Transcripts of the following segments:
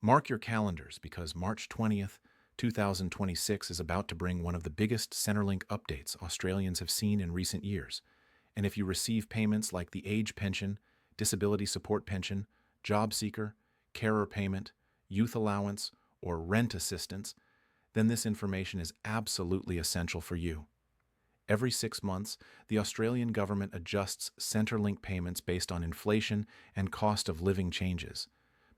Mark your calendars because March 20th, 2026 is about to bring one of the biggest Centrelink updates Australians have seen in recent years. And if you receive payments like the age pension, disability support pension, JobSeeker, carer payment, youth allowance, or rent assistance, then this information is absolutely essential for you. Every 6 months, the Australian government adjusts Centrelink payments based on inflation and cost of living changes.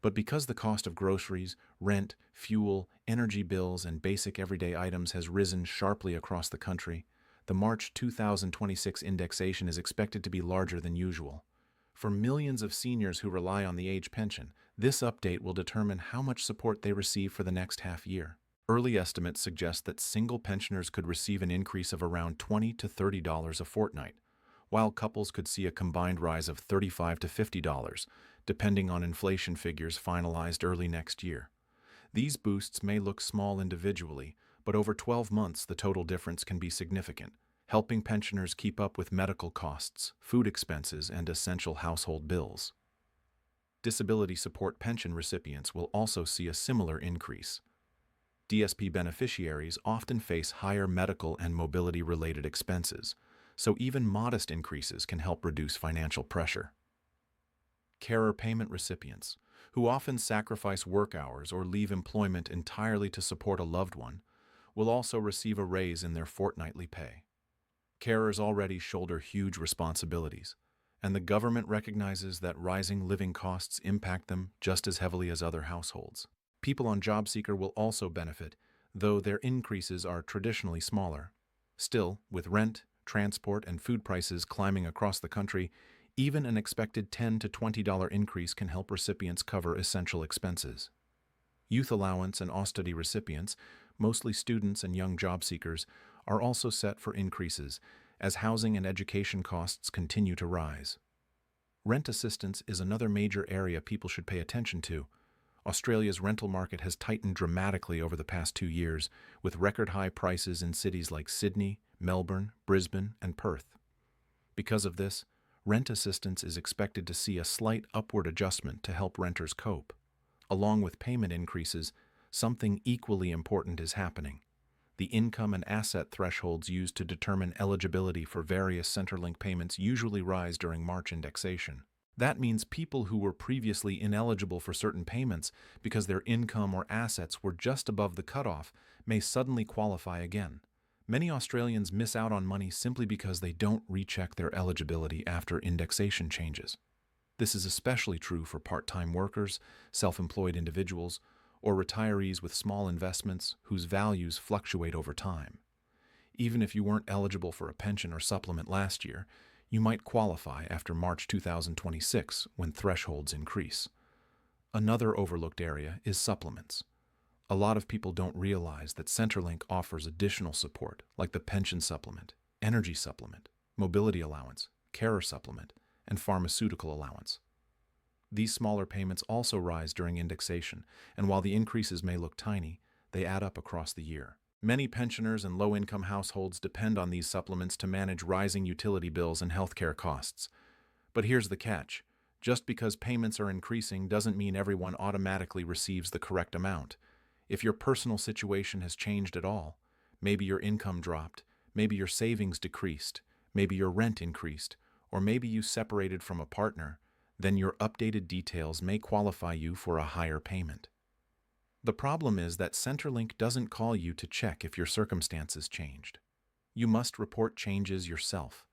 But because the cost of groceries, rent, fuel, energy bills, and basic everyday items has risen sharply across the country, the March 2026 indexation is expected to be larger than usual. For millions of seniors who rely on the age pension, this update will determine how much support they receive for the next half year. Early estimates suggest that single pensioners could receive an increase of around $20 to $30 a fortnight, while couples could see a combined rise of $35 to $50, depending on inflation figures finalized early next year. These boosts may look small individually, but over 12 months the total difference can be significant, helping pensioners keep up with medical costs, food expenses, and essential household bills. Disability support pension recipients will also see a similar increase. DSP beneficiaries often face higher medical and mobility-related expenses, so even modest increases can help reduce financial pressure. Carer payment recipients, who often sacrifice work hours or leave employment entirely to support a loved one, will also receive a raise in their fortnightly pay. Carers already shoulder huge responsibilities, and the government recognizes that rising living costs impact them just as heavily as other households. People on JobSeeker will also benefit, though their increases are traditionally smaller. Still, with rent, transport, and food prices climbing across the country, even an expected $10 to $20 increase can help recipients cover essential expenses. Youth Allowance and Austudy recipients, mostly students and young job seekers, are also set for increases as housing and education costs continue to rise. Rent assistance is another major area people should pay attention to. Australia's rental market has tightened dramatically over the past 2 years, with record-high prices in cities like Sydney, Melbourne, Brisbane, and Perth. Because of this, rent assistance is expected to see a slight upward adjustment to help renters cope. Along with payment increases, something equally important is happening. The income and asset thresholds used to determine eligibility for various Centrelink payments usually rise during March indexation. That means people who were previously ineligible for certain payments because their income or assets were just above the cutoff may suddenly qualify again. Many Australians miss out on money simply because they don't recheck their eligibility after indexation changes. This is especially true for part-time workers, self-employed individuals, or retirees with small investments whose values fluctuate over time. Even if you weren't eligible for a pension or supplement last year, you might qualify after March 2026 when thresholds increase. Another overlooked area is supplements. A lot of people don't realize that Centrelink offers additional support like the pension supplement, energy supplement, mobility allowance, carer supplement, and pharmaceutical allowance. These smaller payments also rise during indexation, and while the increases may look tiny, they add up across the year. Many pensioners and low-income households depend on these supplements to manage rising utility bills and healthcare costs. But here's the catch. Just because payments are increasing doesn't mean everyone automatically receives the correct amount. If your personal situation has changed at all, maybe your income dropped, maybe your savings decreased, maybe your rent increased, or maybe you separated from a partner, then your updated details may qualify you for a higher payment. The problem is that Centrelink doesn't call you to check if your circumstances changed. You must report changes yourself.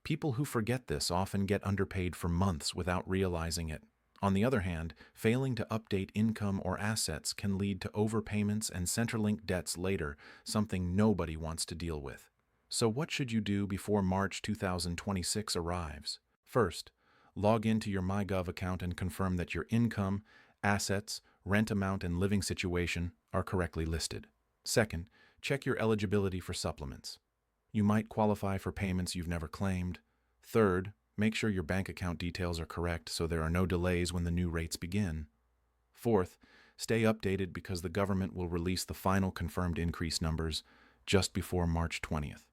People who forget this often get underpaid for months without realizing it. On the other hand, failing to update income or assets can lead to overpayments and Centrelink debts later, something nobody wants to deal with. So what should you do before March 2026 arrives? First, log into your MyGov account and confirm that your income, assets, rent amount, and living situation are correctly listed. Second, check your eligibility for supplements. You might qualify for payments you've never claimed. Third, make sure your bank account details are correct so there are no delays when the new rates begin. Fourth, stay updated because the government will release the final confirmed increase numbers just before March 20th.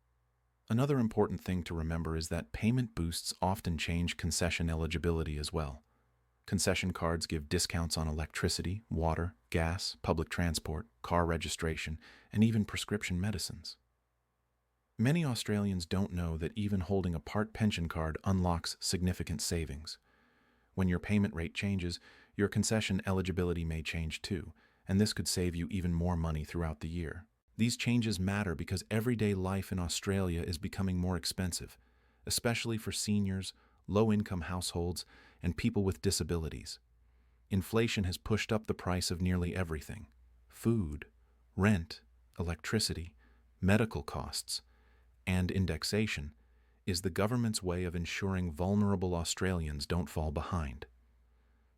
Another important thing to remember is that payment boosts often change concession eligibility as well. Concession cards give discounts on electricity, water, gas, public transport, car registration, and even prescription medicines. Many Australians don't know that even holding a part pension card unlocks significant savings. When your payment rate changes, your concession eligibility may change too, and this could save you even more money throughout the year. These changes matter because everyday life in Australia is becoming more expensive, especially for seniors, low-income households, and people with disabilities. Inflation has pushed up the price of nearly everything: food, rent, electricity, medical costs, and indexation is the government's way of ensuring vulnerable Australians don't fall behind.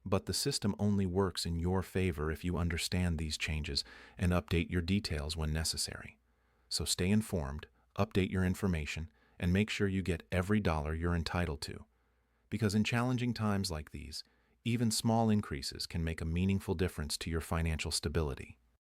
But the system only works in your favor if you understand these changes and update your details when necessary. So stay informed, update your information, and make sure you get every dollar you're entitled to. Because in challenging times like these, even small increases can make a meaningful difference to your financial stability.